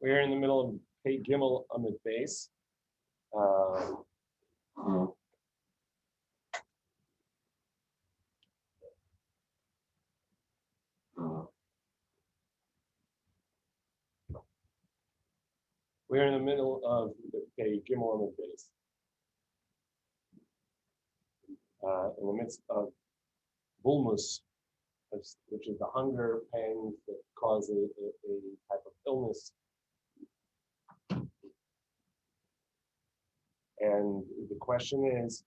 We're in the middle of Pei Gimel Amid Base. We're in the middle of Pei Gimel Amid Base. In the midst of bulmus, which is the hunger pangs that cause a type of illness. And the question is,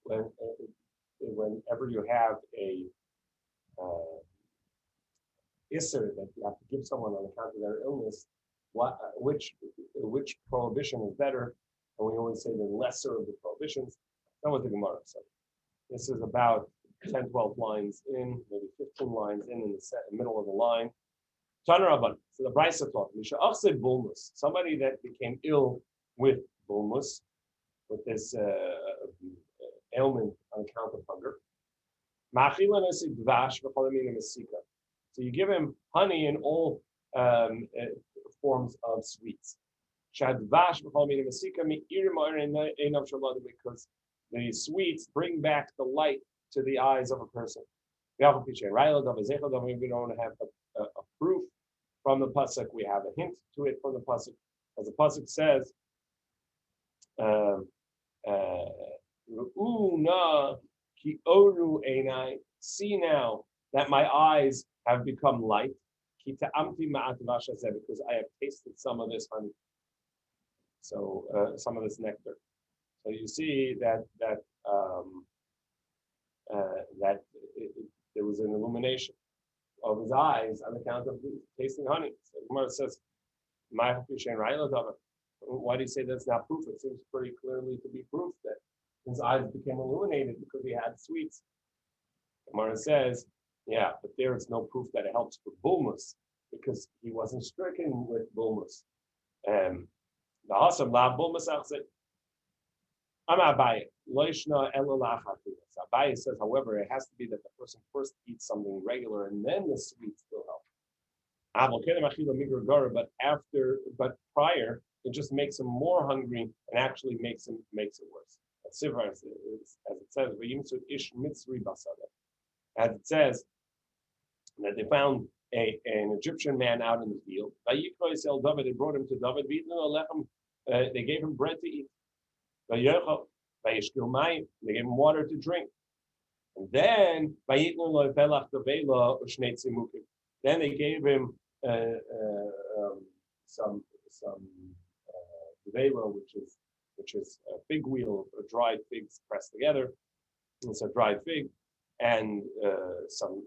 whenever you have a isser that you have to give someone on account of their illness, which prohibition is better? And we always say the lesser of the prohibitions. That was the Gemara. So this is about 10, 12 lines in, maybe 15 lines in the middle of the line. So the Brisa taught, somebody that became ill with bulmus, with this ailment on account of hunger. So you give him honey in all forms of sweets. Because the sweets bring back the light to the eyes of a person. We don't have a proof from the pasuk. We have a hint to it from the pasuk, as the pasuk says, see now that my eyes have become light, because I have tasted some of this honey. So some of this nectar. So you see that there was an illumination of his eyes on account of tasting honey. So Gemara says, why do you say that's not proof? It seems pretty clearly to be proof that his eyes became illuminated because he had sweets. Gemara says, yeah, but there is no proof that it helps for bulmus because he wasn't stricken with bulmus. The Hasam la bulmus outset. I'm Abaye. Abaye says, however, it has to be that the person first eats something regular and then the sweets will help. But prior, it just makes him more hungry and actually makes it worse. As it says, as it says that they found an Egyptian man out in the field. They brought him to David. They gave him bread to eat. They gave him water to drink. And then they gave him some vela, which is a fig wheel, dried figs pressed together. It's a dried fig, and some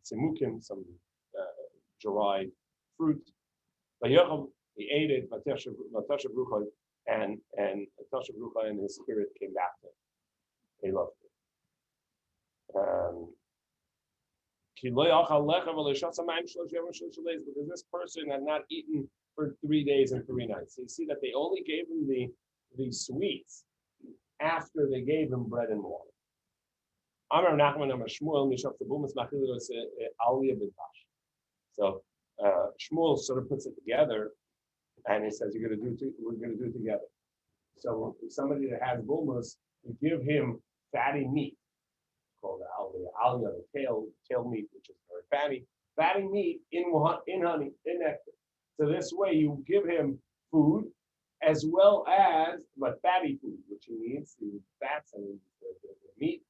tzimukim, some dried fruit. He ate it, and Tasha Brucha and his spirit came back to him. He loved it. Because this person had not eaten for 3 days and 3 nights. So you see that they only gave him the sweets after they gave him bread and water. So Shmuel sort of puts it together, and he says, we're going to do it together. So somebody that has bulmus, you give him fatty meat, called the aliyah, the tail meat, which is very fatty meat in honey, in nectar. So this way you give him food as well as, but fatty food, which he needs, the fats and the meat,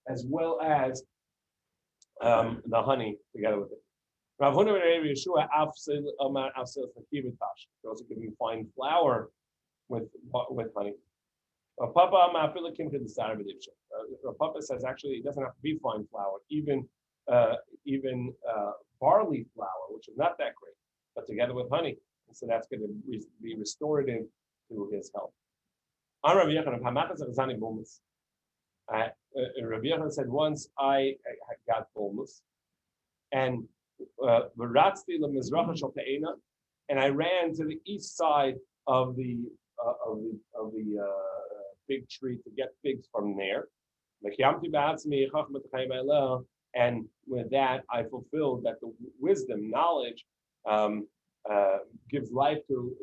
as well as the honey together with it. Rav Huna ben Yeshua also give him fine flour with honey. Papa says actually it doesn't have to be fine flour, even barley flour, which is not that great, but together with honey, and so that's going to be restorative to his health. Rabbi Yechon said, once I got bulmus, and and I ran to the east side of the fig tree to get figs from there. and with that I fulfilled that the wisdom, knowledge, um, gives life to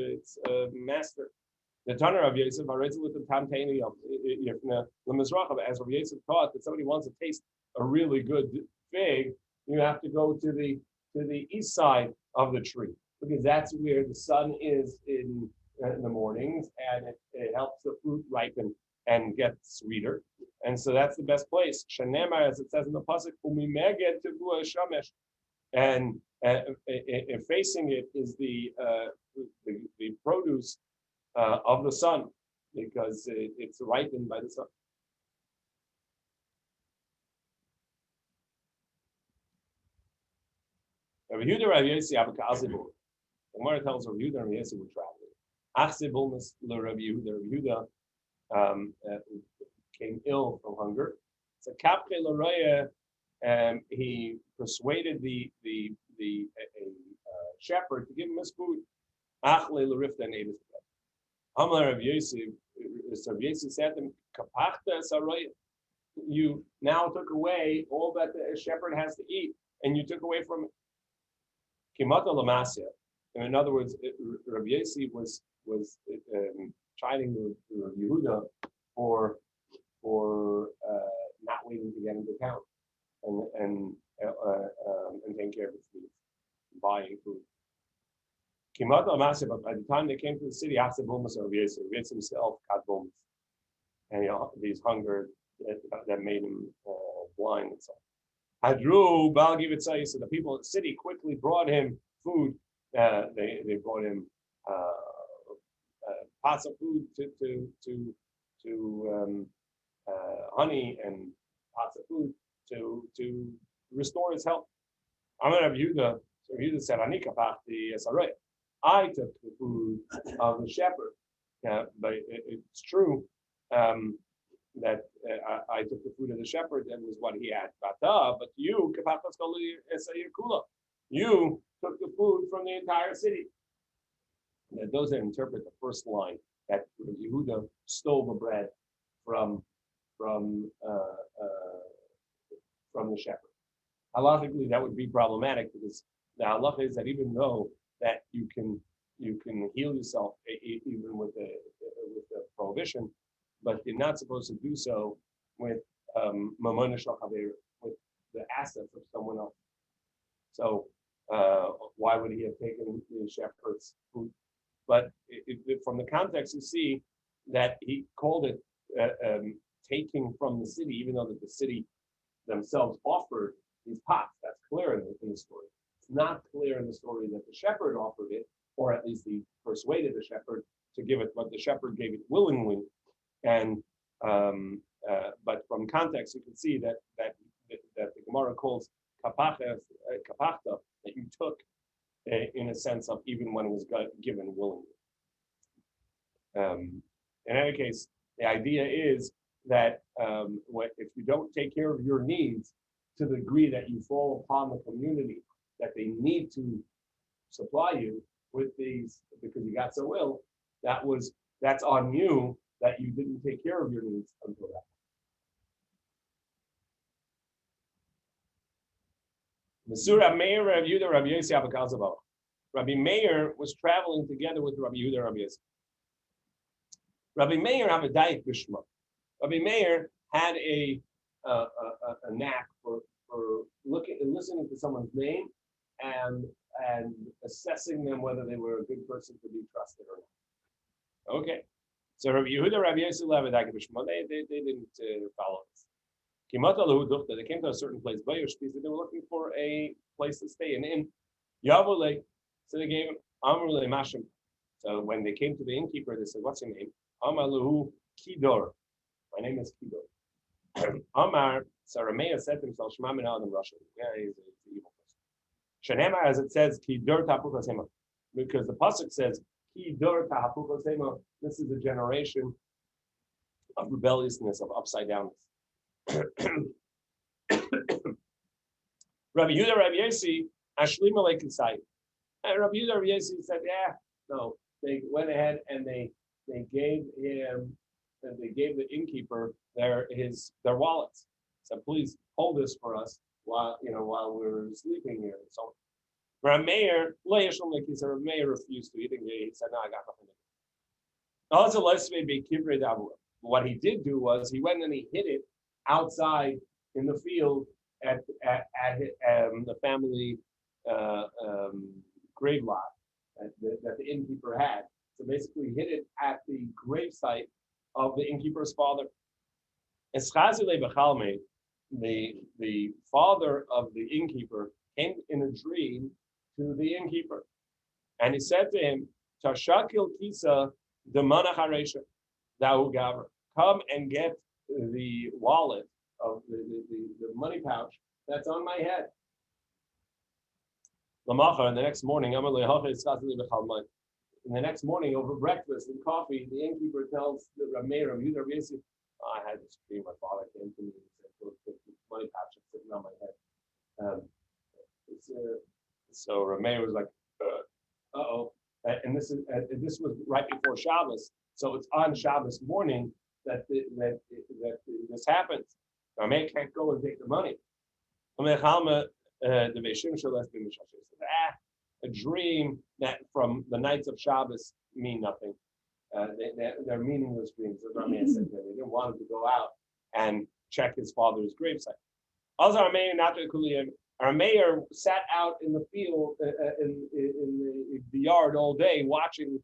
its master. The Tanner of Yosef, with the Tam Taini of as Rabbi Yosef taught that somebody wants to taste a really good fig, you have to go to the east side of the tree, because that's where the sun is in the mornings, and it helps the fruit ripen and get sweeter. And so that's the best place. Shanema, as it says in the pasuk, and facing it is the produce of the sun, because it's ripened by the sun. Rabbi Yehuda, Rabbi Yossi, Abakazibur. The Gemara tells Rabbi Yehuda and Rabbi Yossi were traveling. Achzibulmus le Rabbi Yehuda. Rabbi Yehuda came ill from hunger. So Kapke Laroya, he persuaded the shepherd to give him his food. Achle Larifta and ate his bread. Amar Rabbi Yossi, Rabbi Yossi said to him, Kapachta Saroya. You now took away all that the shepherd has to eat, and you took away from it. Kimata Lamasya. In other words, Rabbi Yossi was chiding Rabbi Yehuda for not waiting to get into town and taking care of his needs, buying food. Kimata Lamasya. But by the time they came to the city, after Bulmas, Rabbi Yossi himself got Bulmas, and these hunger that made him blind and so on. Hadru Bal Givitzai, so the people of the city quickly brought him food. They brought him pots of food to honey and pots of food to restore his health. Amar Rabbi Yehuda, so Yehuda said, "Ani kapachti esarei." I took the food of the shepherd. But it's true that I took the food of the shepherd, that was what he had. But you, you took the food from the entire city. And those that interpret the first line, that Yehuda stole the bread from the shepherd. Halachically, that would be problematic, because the halacha is that even though that you can heal yourself even with the prohibition, but you're not supposed to do so with mamona shel chaver, with the assets of someone else. So why would he have taken the shepherd's food? But from the context, you see that he called it taking from the city, even though that the city themselves offered these pots. That's clear in the story. It's not clear in the story that the shepherd offered it, or at least he persuaded the shepherd to give it, but the shepherd gave it willingly. And but from context, you can see that the Gemara calls kapachta, that you took in a sense of even when it was given willingly. In any case, the idea is that if you don't take care of your needs to the degree that you fall upon the community that they need to supply you with these because you got so ill, that's on you, that you didn't take care of your needs until that. Masura Meir Rabbi Yehuda Rabbi Yossi Abakazabah. Rabbi Meir was traveling together with Rabbi Yehuda Rabbi Yossi. Rabbi Meir have a diet bishma. Rabbi Meir had a knack for looking and listening to someone's name and assessing them whether they were a good person to be trusted or not. Okay. So Rabbi Yehuda, Rabbi Yossi, they didn't follow this. They came to a certain place. They were looking for a place to stay, an inn. So they gave him Amrule Mashim. So when they came to the innkeeper, they said, "What's your name?" Amaluhu Kidor. My name is Kidor. Amar. So Rameya said to himself, "Shema min in Russian." Yeah, he's an evil person. Shanema, as it says, Kidor Tapukas Hema, because the pasuk says, Kidor Tapukas Hema. This is a generation of rebelliousness, of upside downness. Rabbi Yehuda, Rabbi Yossi, Ashlim Aleikisai. And Rabbi Yehuda, Rabbi Yossi said, "Yeah, no." They went ahead and they gave him, and they gave the innkeeper their wallets. So please hold this for us while we're sleeping here. So Rameir refused to eat it. He said, "No, I got nothing to do." Also, what he did do was he went and he hid it outside in the field at the family grave lot that the innkeeper had. So basically, he hid it at the gravesite of the innkeeper's father. The father of the innkeeper came in a dream to the innkeeper, and he said to him, "Tashakil kisa demana haresha, thou gaver, come and get the wallet of the money pouch that's on my head." And the next morning, over breakfast and coffee, the innkeeper tells the Rameir of Yudah, "I had this dream. My father came to me and said, go take this money pouch that's sitting on my head." So Rameir was like, "Uh-oh." And this was right before Shabbos. So it's on Shabbos morning that this happens. Rameir can't go and take the money. A dream that from the nights of Shabbos mean nothing. They're meaningless dreams. As Rameir said, they didn't want him to go out and check his father's gravesite. Also, Rameir sat out in the field in the yard all day watching.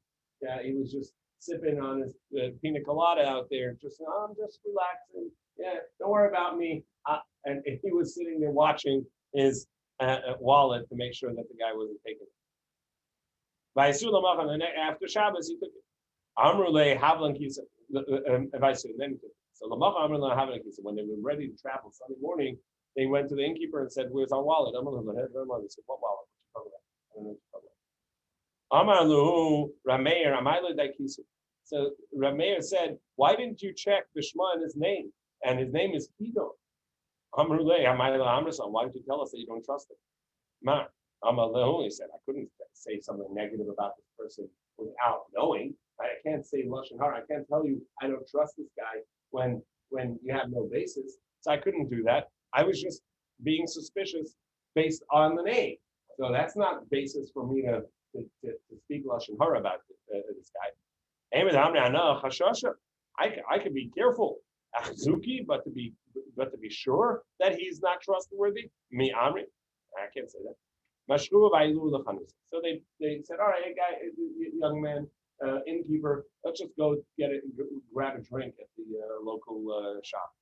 He was just sipping on his pina colada out there. I'm just relaxing. Yeah, don't worry about me. And he was sitting there watching his wallet to make sure that the guy wasn't taking it. After Shabbos, he took it. Amrule Havlan Kisa. So when they were ready to travel Sunday morning, they went to the innkeeper and said, "Where's our wallet?" They said, "What wallet? What you talking about?" Amarlu Rameir Amayla Daikisa. So Rameir said, "Why didn't you check the Shema in his name? And his name is Kido." Amrule Amayla Amrison. Why didn't you tell us that you don't trust him? Ma Amalu. He said, "I couldn't say something negative about this person without knowing. I can't say lashon hara. I can't tell you I don't trust this guy when you have no basis. So I couldn't do that. I was just being suspicious based on the name. So that's not basis for me to speak lashon hara about this guy. I could be careful, but to be sure that he's not trustworthy. Me Amri, I can't say that. So they said, "All right, hey guy, young man, innkeeper, let's just go grab a drink at the local shop."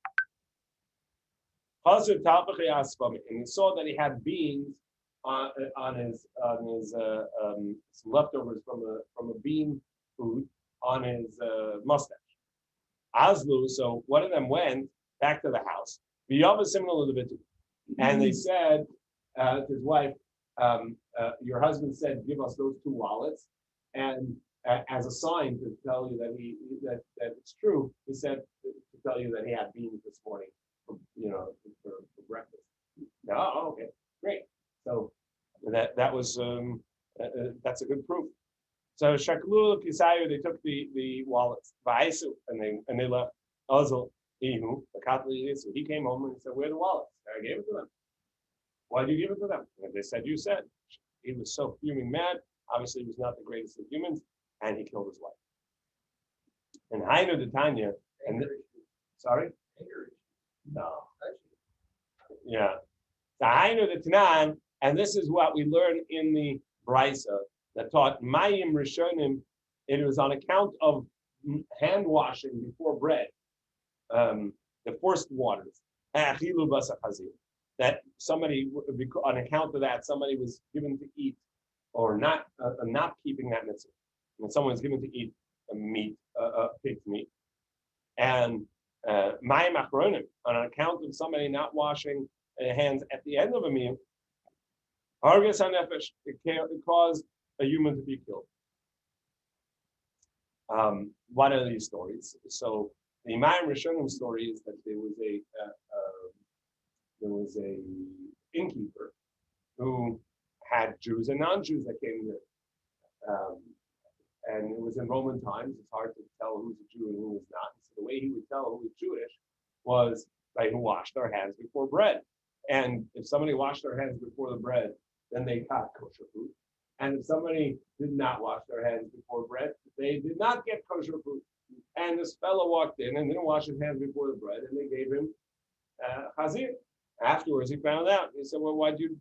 And he saw that he had beans on his some leftovers from a bean food on his mustache. Azlu, so one of them went back to the house. And they said to his wife, "Your husband said, give us those two wallets, and as a sign to tell you that it's true, he said to tell you that he had beans this morning, for breakfast." No, okay, great. So that was that's a good proof. So Shaklu Kisayu, they took the wallets, and they left. Also, Ihu, the Katli, so he came home and he said, "Where are the wallets?" I gave it to them. "Why did you give it to them?" And they said, "You said." He was so fuming mad. Obviously, he was not the greatest of humans, and he killed his wife. And Hainu the Tanya, and sorry, no, yeah, the Hainu the Tanan, and this is what we learn in the Brisa that taught Mayim Rishonim. It was on account of hand washing before bread, the first waters, that somebody, on account of that, somebody was given to eat, or not keeping that mitzvah. When someone is given to eat pig's meat, and Mayim Achronim, on account of somebody not washing hands at the end of a meal, Hargas HaNefesh, it caused a human to be killed. One of these stories. So the Mayim Rishonim story is that there was a innkeeper who had Jews and non-Jews that came there. And it was in Roman times. It's hard to tell who's a Jew and who was not. So the way he would tell who was Jewish was right, who washed their hands before bread. And if somebody washed their hands before the bread, then they got kosher food. And if somebody did not wash their hands before bread, they did not get kosher food. And this fellow walked in and didn't wash his hands before the bread, and they gave him chazir. Afterwards, he found out. He said, "Well, why'd you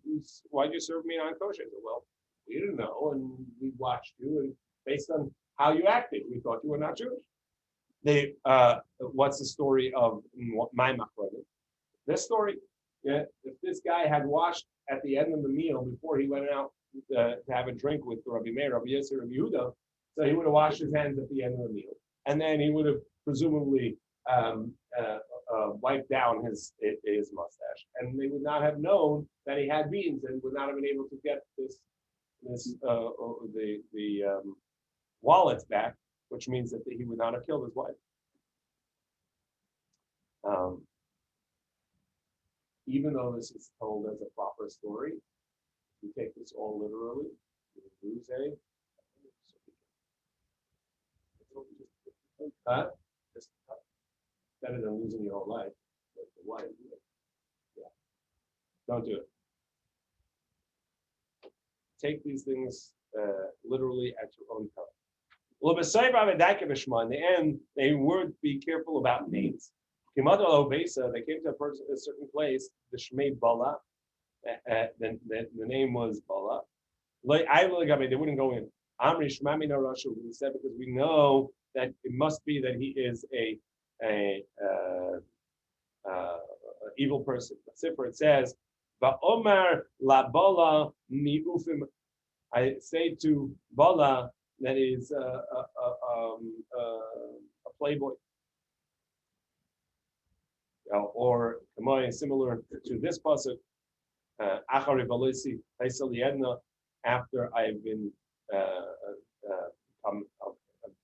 serve me non-kosher?" I said, "Well, we didn't know, and we watched you, and based on how you acted, we thought you were not Jewish." What's the story of my machloket? This story, yeah, if this guy had washed at the end of the meal before he went out to have a drink with Rabbi Meir, Rabbi Yisrael, Rabbi Yehuda, so he would have washed his hands at the end of the meal, and then he would have presumably wiped down his mustache, and they would not have known that he had beans, and would not have been able to get the wallets back, which means that he would not have killed his wife. Even though this is told as a proper story, you take this all literally, you lose just better than losing your whole life. Why? Yeah. Don't do it. Take these things literally at your own time. Well, in the end, they would be careful about names. They came to a certain place, the Shmei Bala. The name was Bala. They wouldn't go in. Amri Shmami no Rashu. We said because we know that it must be that he is a evil person. It says, "Va'omar la Bala mi ufim." I say to Bala that is a playboy. Or similar to this pasuk, after I've been become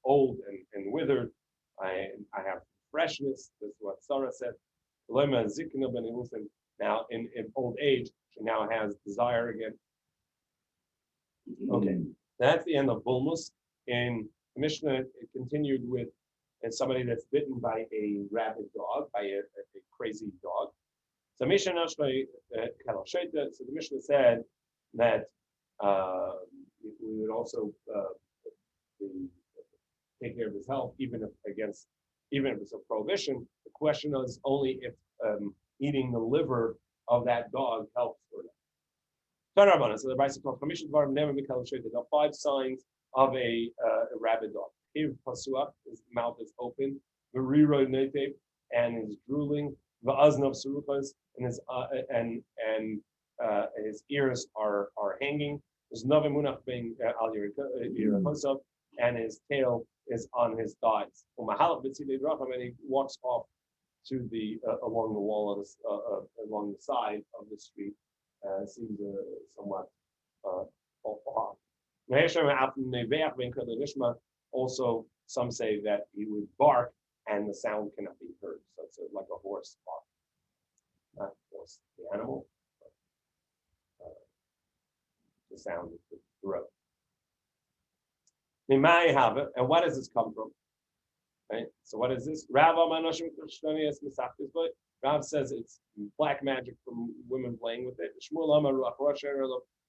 old and withered, I have freshness. That's what Sarah said. Now in old age, she now has desire again. Okay, that's the end of Bulmus. In Mishnah, it continued with somebody that's bitten by a rabid dog, by a crazy dog. So Mishnah, so the Mishnah said that we would also take care of his health, even if it's a prohibition. The question is only if eating the liver of that dog helps or not. So the bicycle commission never become there are 5 signs of a rabid dog. His mouth is open, and is drooling, and his ears are hanging. There's and his tail is on his thighs. And he walks off to the along the wall of along the side of the street. Seems somewhat off. Also, some say that he would bark and the sound cannot be heard. So it's like a horse bark. Not horse, the animal, but the sound of the throat. And what does this come from? Right? So what is this? Rav says it's black magic from women playing with it.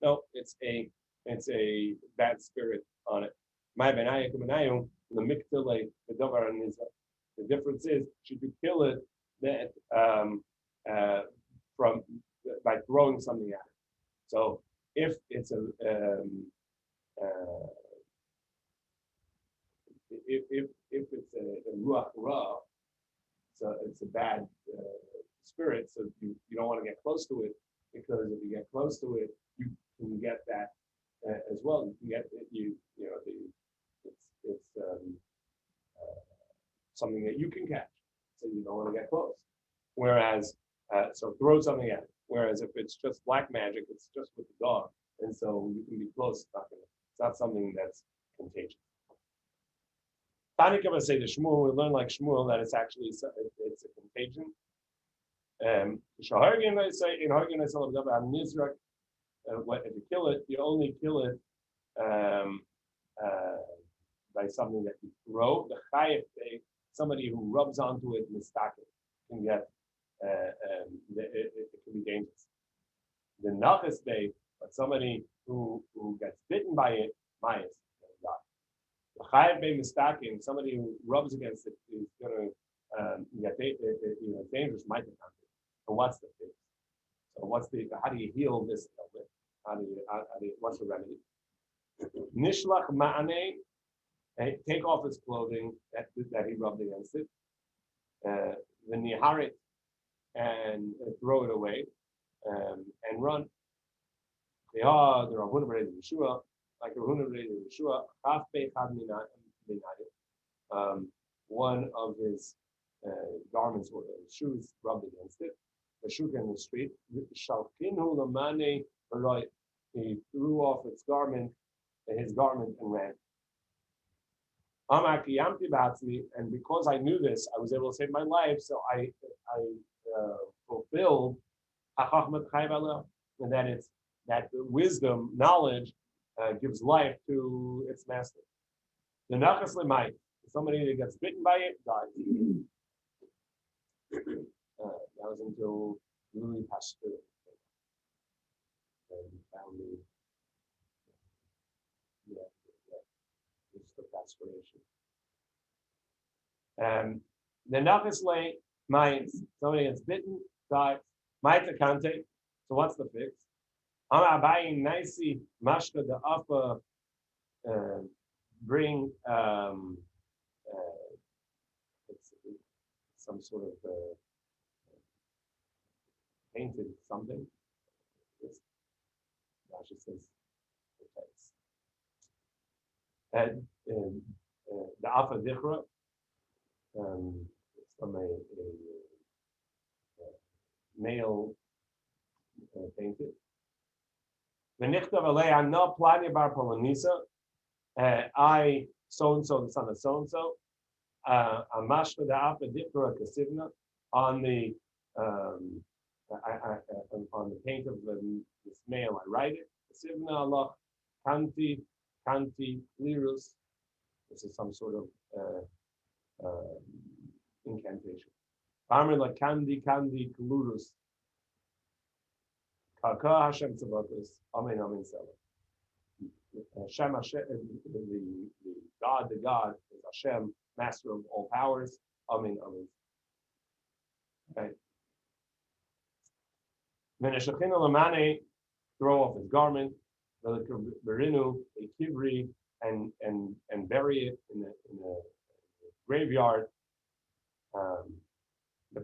No, it's a bad spirit on it. The difference is, should you kill it from by throwing something at it? So if it's if it's a ruach ra, so it's a bad spirit. So you don't want to get close to it, because if you get close to it, you can get that as well. You can get it's something that you can catch, so you don't want to get close. Whereas, so throw something at it. Whereas if it's just black magic, it's just with the dog, and so you can be close. It's not something that's contagious. Tanika would say to Shmuel, we learn like Shmuel that it's actually it's a contagion. If you kill it, you only kill it by something that you throw. The chayef, somebody who rubs onto it, mistake, can get it can be dangerous. The nachas day, but somebody who gets bitten by it, mayas, the chayav be mistaken, somebody who rubs against it is going to get dangerous mitochondria. So what's the fix? So how do you heal this illness? What's the remedy? Nishlach ma'ane, take off his clothing that he rubbed against it. The niharit, and throw it away, and run. They are the Rahuna B'Rei Yeshua, like the Rahuna B'Rei Yeshua, Chaf Bechad Minayim, one of his garments or shoes rubbed against it. The shuk in the street, Shalkinu Lamane Baroi, he threw off his garment, and ran. And because I knew this, I was able to save my life, so I fulfilled and that wisdom, knowledge, gives life to its master. The nachas lemai, somebody that gets bitten by it dies. That was until Louis Pasteur found the aspiration. The nachas lemai, somebody gets bitten, dies. Ma'ita kante. So what's the fix? I'm buying nicey mashka the upper bring it's some sort of painted something. This Rashi says and the alpha dichra from a male painted. I so and so the son of so and so. Amashka the alpha dichra kasivna on the on the paint of this male. I write it. Kasivna Allah kanti lirus. This is some sort of incantation. Parmila kandi kulurus. Kaka Hashem Tzavatos. Amen, amen, Hashem, the God is Hashem, master of all powers. Amen, amen. Okay. Meneshachinu lamane, throw off his garment. Berinu, a kibri, and bury it in the graveyard. The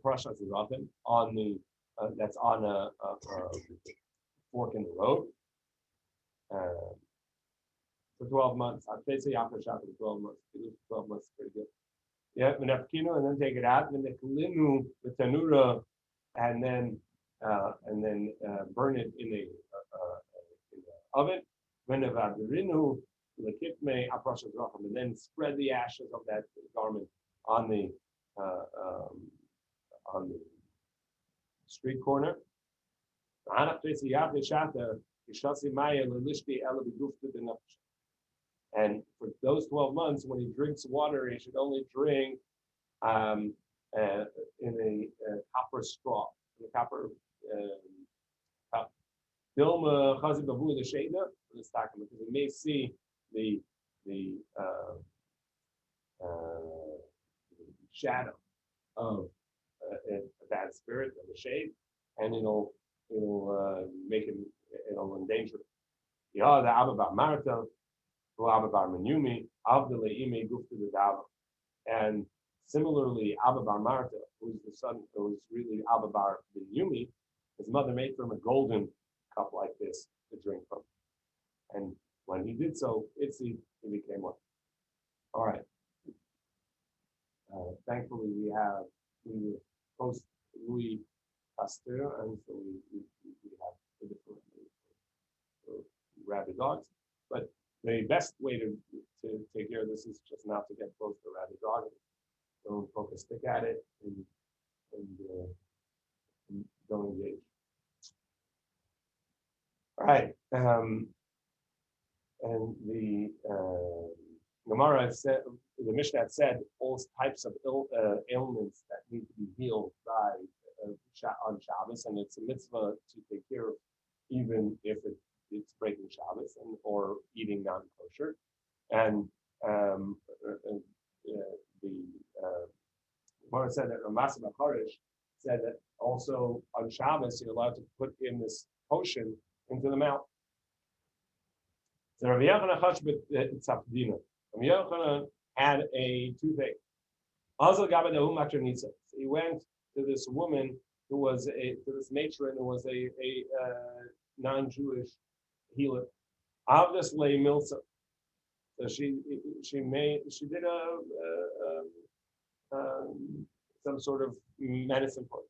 prashas is often on the that's on a fork in the road for 12 months. I'd say after shot for 12 months. 12 months is pretty good. Yeah, and then take it out, and then the tanura, and then burn it in the oven. And then spread the ashes of that garment on the street corner. And for those 12 months, when he drinks water, he should only drink in a copper straw, in a copper cup. Because we may see the shadow of a bad spirit of the shade, and it'll make him, it'll endanger it. The Abba Bar Marta, who Abba Bar Menyumi, Avdele Ime Gufta the Dava. And similarly, Abba Bar Marta, who's the son, who's really Abba Bar Menyumi, his mother made for him a golden cup like this to drink from. And when he did so, he became one. All right. Thankfully, we were post Louis Pasteur, and so we have the different rabid dogs. But the best way to take care of this is just not to get close to a rabid dog. Don't poke a stick at it and don't engage. All right. And the Gemara said, the Mishnah said all types of ailments that need to be healed by on Shabbos, and it's a mitzvah to take care of, even if it's breaking Shabbos or eating non-kosher. And the Gemara said that Ramasa Bakarish said that also on Shabbos you're allowed to put in this potion into the mouth. So Rabbi Yochanan had a toothache. So he went to this woman who was to this matron who was a non-Jewish healer. Avdas lay milsa. So she did some sort of medicine for him.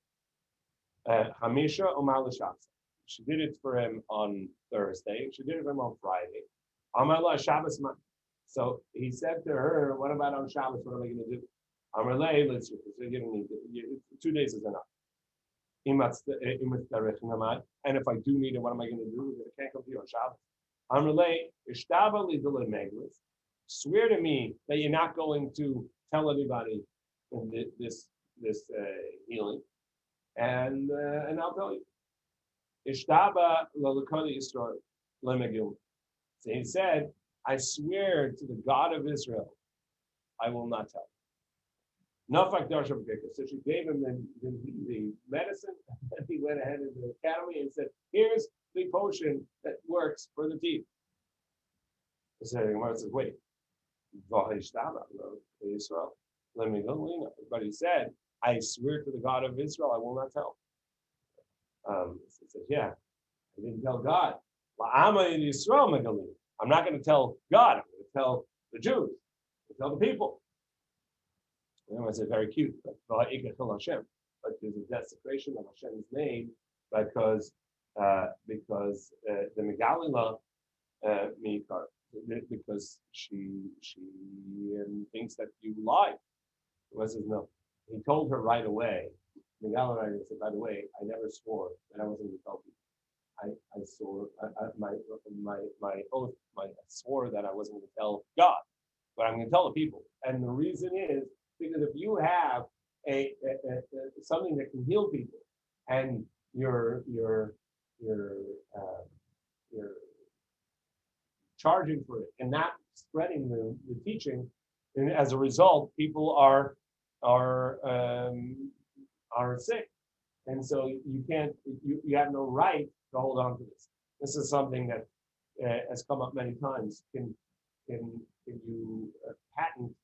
Hamisha Omar L'Shabbat. She did it for him on Thursday. She did it for him on Friday. Amar Shabbos man. So he said to her, "What about on Shabbos? What am I going to do?" Amar lei, let's do this. 2 days is enough. And if I do need it, what am I going to do? I can't come to you on Shabbos. Amar lei, ishtava li d'le meglis. Swear to me that you're not going to tell anybody this healing, and I'll tell you. Ishtaba l'lekoli Yisrael lemegil. So he said, I swear to the God of Israel, I will not tell. Nafak darshav gekah. So she gave him the medicine, and he went ahead into the academy and said, here's the potion that works for the teeth. So Gemara says, wait. But he said, I swear to the God of Israel, I will not tell. He said, yeah, I didn't tell God. I'm not going to tell God. I'm going to tell the Jews. To tell the people. And I said, very cute. But there's a desecration of Hashem's name because the Megalila Mikar, because she thinks that you lied. I says, no. He told her right away. Megalila said, by the way, I never swore that I wasn't going to tell people. I swore my oath. I swore that I wasn't going to tell God, but I'm going to tell the people. And the reason is because if you have a something that can heal people, and you're charging for it and not spreading the teaching, and as a result, people are sick, and so you can't. You have no right to hold on to this. This is something that has come up many times. Can you patent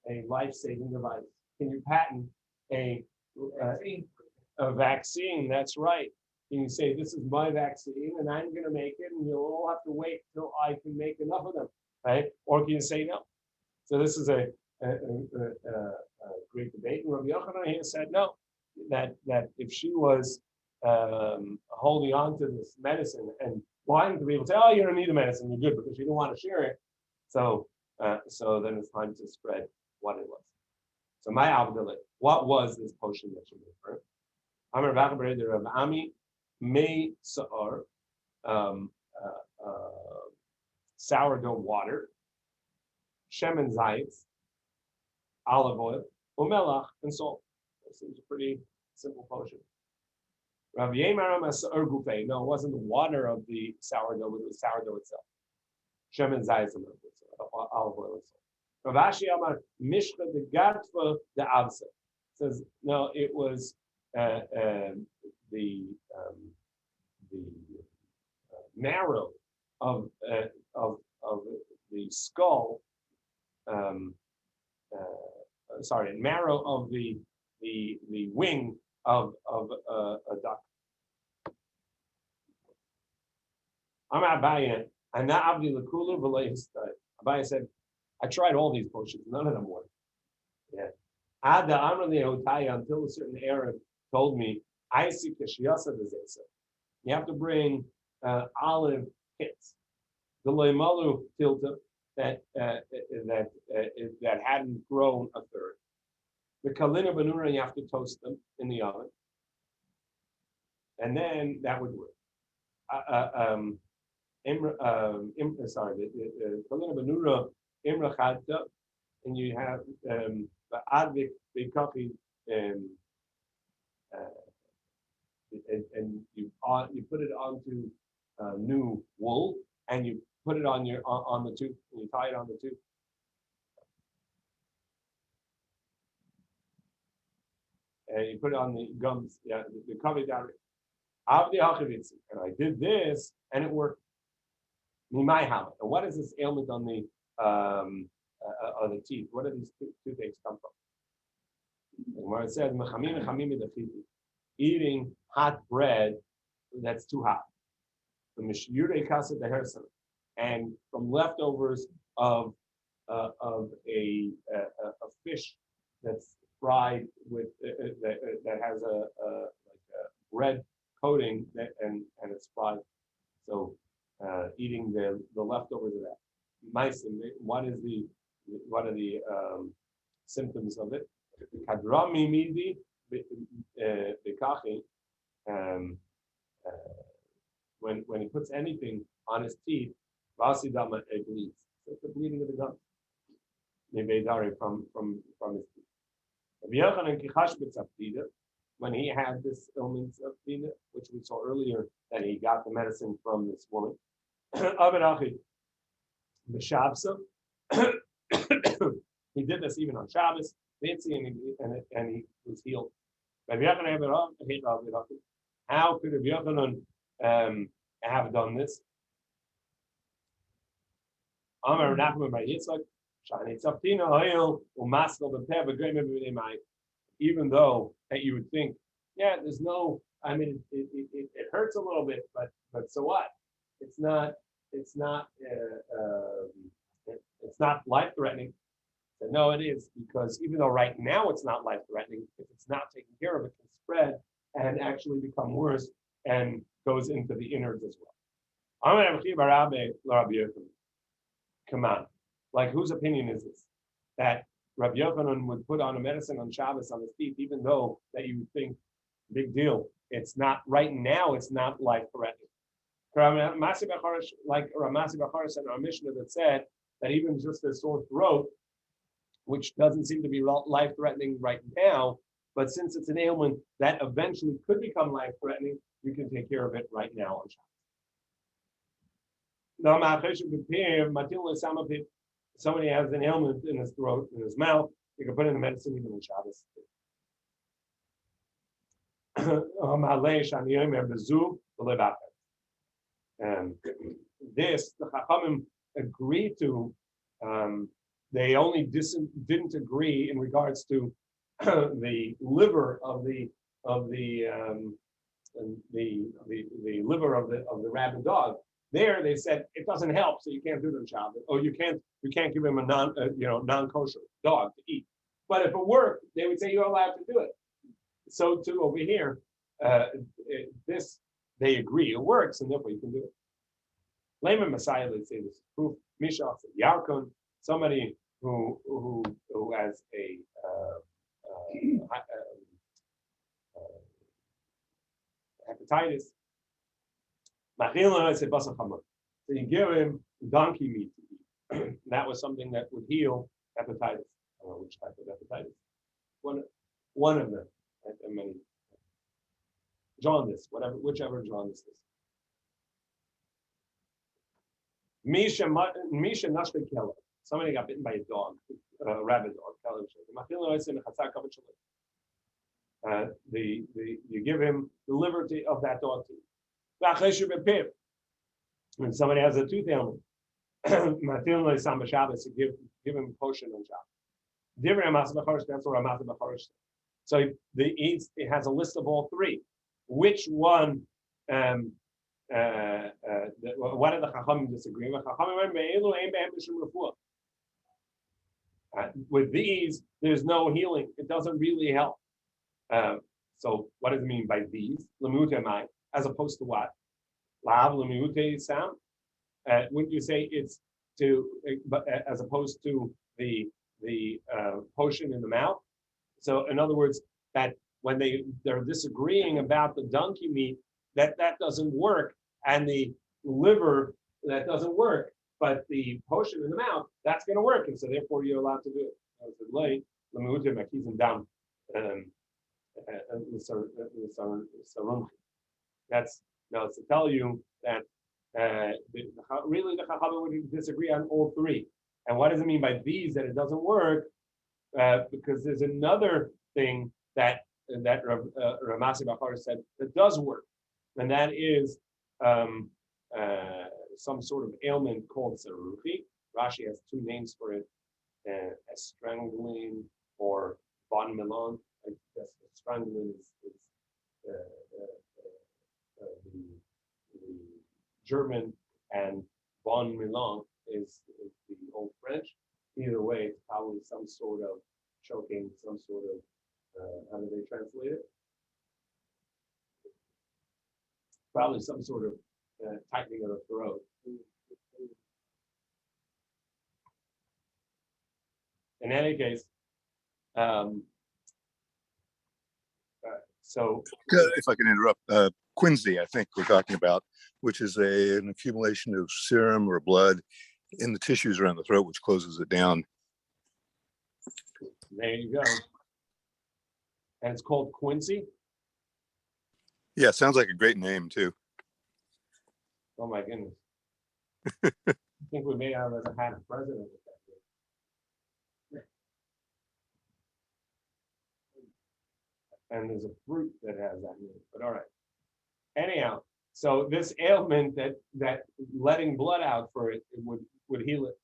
a life-saving device? Can you patent a vaccine? That's right. Can you say, this is my vaccine and I'm going to make it, and you'll all have to wait till I can make enough of them, right? Or can you say no? So this is a great debate. And Rabbi Yochanan here said no, that if she was holding on to this medicine and wanting to be able to say, oh, you don't need the medicine, you're good, because you don't want to share it. So then it's time to spread what it was. So my Abdullah, what was this potion that she made for her? Amar Vachabred Rav Ami Mei Sa'ar, sourdough water, shemen zayitz, olive oil, umelach, and salt. That seems a pretty simple potion. Rav Yemar Masa'ar Gufei. No, it wasn't the water of the sourdough, but it was sourdough itself. Shemen zayitz, olive oil, and salt. Rav Ashi Amar Mishcha de Gatfa de Avsa. Says no, it was the marrow of the skull. Marrow of the wing of a duck. I'm Abaye, and not Abdi Lakula Valayis. Abaye said, I tried all these potions, none of them worked. Yeah. Ada Amrli Otaya, until a certain Arab told me, I see Kashiyasa Vizesa. You have to bring olive pits. The Leimalu tilta that hadn't grown a third. The Kalina Banura, you have to toast them in the oven. And then that would work. The Kalina Banura Imra Chadta, and you have the Advik Bekachi um, and you put it onto new wool, and you put it on on the tooth, and you tie it on the tooth. And you put it on the gums, the cover down. And I did this, and it worked. And what is this ailment on the teeth? Where do these toothaches come from? And where it says eating hot bread that's too hot, and from leftovers of a fish that's fried with that has like a bread coating and it's fried. So eating the leftovers of that. What are the symptoms of it? When he puts anything on his teeth, it bleeds. So it's the bleeding of the gums. Maybe from his teeth. When he had this illness of Tina, which we saw earlier, that he got the medicine from this woman. He did this even on Shabbos, and he was healed. How could Rabbi Yochanan have done this? Even though that you would think, there's no, it hurts a little bit, but so what? It's not life-threatening. So no, it is, because even though right now it's not life-threatening, if it's not taken care of, it can spread and actually become worse and goes into the innards as well. Come on, like whose opinion is this? That Rabbi Yochanan would put on a medicine on Shabbos on his teeth, even though that you would think, big deal. It's not right now. It's not life-threatening. Like Ramasi Bachar said in our Mishnah that said that even just a sore throat, which doesn't seem to be life-threatening right now, but since it's an ailment that eventually could become life-threatening, you can take care of it right now on Shabbos. Somebody has an ailment in his throat, in his mouth, you can put in the medicine even on Shabbos. This, the Chachamim agreed to, they only didn't agree in regards to the liver of the liver of the rabid dog. There, they said it doesn't help, so you can't do it on Shabbos, or you can't give him a non-kosher dog to eat. But if it worked, they would say you're allowed to do it. So too over here, this they agree it works, and therefore you can do it. Layman Messiah, let's say this proof. Misha Yarkon, somebody who has a hepatitis. So you give him donkey meat to eat. That was something that would heal hepatitis. I don't know which type of hepatitis. One of them. Many. Jaundice, whichever jaundice is. Misha Nashka Keller. Somebody got bitten by a dog, a rabid dog. You give him the liver of that dog to eat. When somebody has a tooth ailment, you give him potion on Shabbos. That's what Ramasa Bacharish said. So it has a list of all three. Which one? What did the Chachamim disagree with? With these, there's no healing. It doesn't really help. So what does it mean by these? As opposed to what? Wouldn't you say it's as opposed to the potion in the mouth? So in other words, that when they're disagreeing about the donkey meat, that doesn't work, and the liver, that doesn't work, but the potion in the mouth, that's going to work, and so therefore you're allowed to do it. um, that's now to tell you that really the Chachamim would disagree on all three. And what does it mean by these that it doesn't work? Because there's another thing that Ramasi Bachar said that does work, and that is some sort of ailment called saruchi. Rashi has two names for it: estrangling or von Milan. I guess estrangling is the German, and von Milan is the Old French. Either way, it's probably some sort of choking, some sort of how do they translate it? Probably some sort of tightening of the throat. In any case, so if I can interrupt, quinsy, I think we're talking about, which is an accumulation of serum or blood in the tissues around the throat, which closes it down. There you go. And it's called Quincy. Yeah, sounds like a great name too. Oh my goodness. I think we may have had a president with that name. And there's a fruit that has that name, but all right. Anyhow, so this ailment that letting blood out for it would heal it.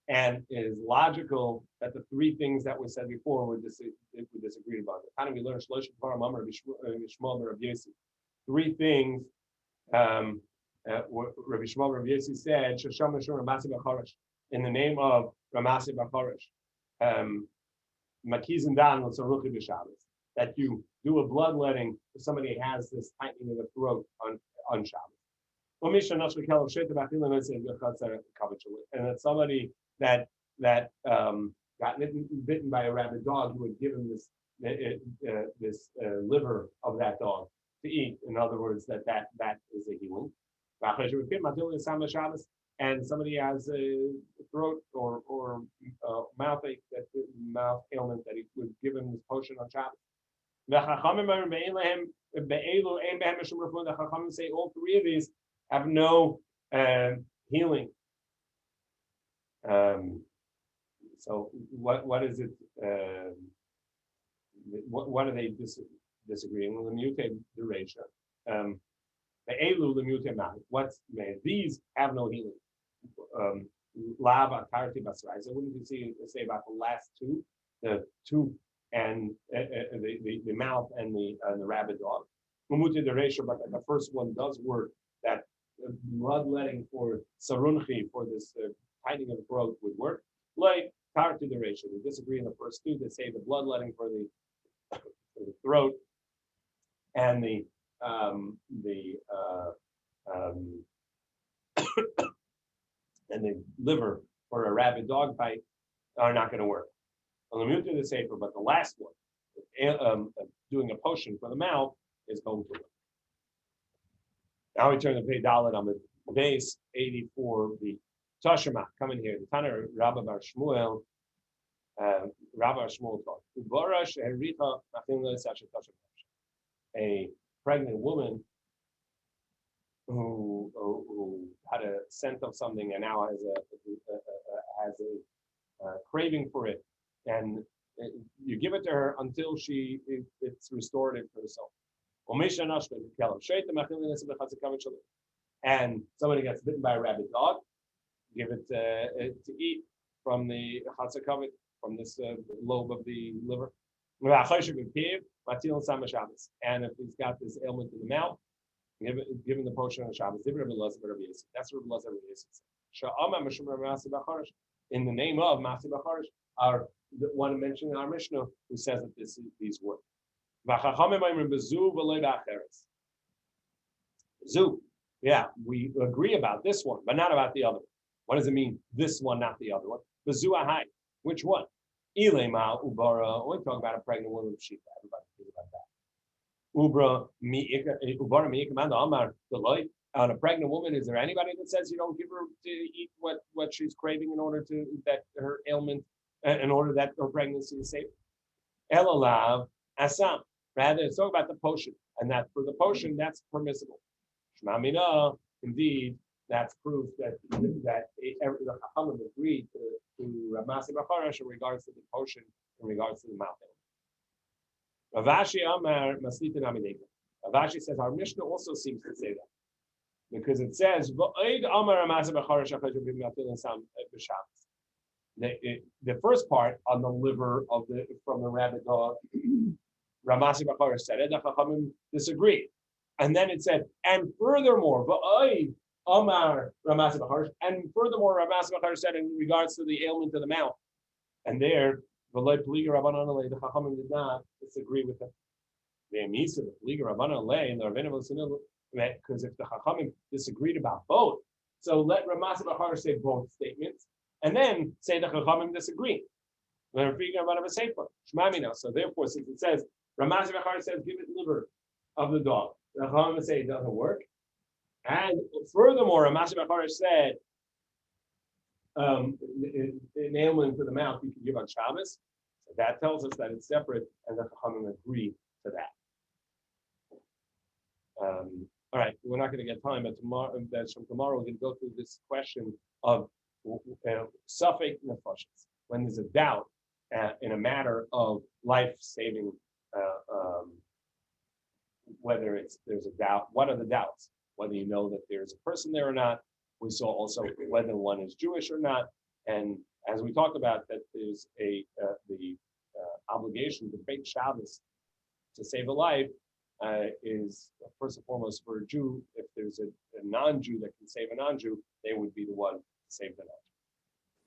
And it is logical that the three things that we said before would disagree about it. How do we learn three things? Rabbi Shmuel Rabbi Yossi said, in the name of Ramasi Bacharish, that you do a bloodletting if somebody has this tightening of the throat on Shabbos. And that somebody that got bitten by a rabid dog who would give him this liver of that dog to eat. In other words, that is a healing. And somebody has a throat or mouth ache, mouth ailment, that he would give him this potion on Shabbos. The Chachamim say all three of these have no healing. So what is it? What are they disagreeing? Well, the mute duration. The elu the mute what's these have no healing. Lava tarti basrai. So wouldn't you say about the last two, the tooth and the mouth and the rabid dog? Mumute duration, but the first one does work. That bloodletting for sarunchi, for this tightening of the throat, would work. Like tarti duration, they disagree in the first two. They say the bloodletting for the throat and the and the liver for a rabid dog bite are not going to work. On the muta the safer, but the last one, doing a potion for the mouth, is going to work. Now we turn to page Dalet on the base 84b. Tashema, come in here. The Tanner Rabbi Bar Shmuel, taught. A pregnant woman who had a scent of something and now has a craving for it, and you give it to her until it's restorative for herself. And somebody gets bitten by a rabid dog, give it to eat from the chatzakavit, from this lobe of the liver. And if he's got this ailment in the mouth, give him the potion on Shabbos. That's what Rabbi Tzvi Fischer. In the name of Masi Bacharish, our the one mentioned in our Mishnah, who says that these work. Zu, yeah, we agree about this one, but not about the other one. What does it mean, this one, not the other one? Bezuahai, which one? Ilema ubara. We talk about a pregnant woman with sheep. Everybody thinks about that. Ubara mi ikamanda amar deloy. On a pregnant woman, is there anybody that says you don't give her to eat what she's craving in order to that her ailment in order that her pregnancy is safe. Elalav asam. Rather, it's talking about the potion, and that for the potion that's permissible. Shmamina, indeed, that's proof that the Chachamim agreed to Ramasi Bacharash in regards to the potion, in regards to the mouth. Ravashi Amar Maslitin Amideka. Ravashi says our Mishnah also seems to say that because it says the first part on the liver of the from the rabbit dog, Ramasi Bacharash said it. The Chachamim disagreed, and then it said, and furthermore, Amar Ramasi Bacharash, and furthermore, Ramasi Bacharash said in regards to the ailment of the mouth, and there. The Chachamim did not disagree with them. Because if the Chachamim disagreed about both, so let Ramasi Bachar say both statements, and then say the Chachamim disagree. So therefore, since it says Ramasi Bachar says give it liver of the dog, the Chachamim say it doesn't work, and furthermore, Ramasi Bachar said. An ailment to the mouth you can give on Shabbos. So that tells us that it's separate, and the Chachamim agree to that. All right, we're not going to get time, but tomorrow we're going to go through this question of suffix nefashos, when there's a doubt in a matter of life-saving, whether there's a doubt. What are the doubts? Whether you know that there's a person there or not. We saw also whether one is Jewish or not, and as we talked about, that there's the obligation to break Shabbos to save a life is first and foremost for a Jew. If there's a non-Jew that can save a non-Jew, they would be the one to save the non-Jew.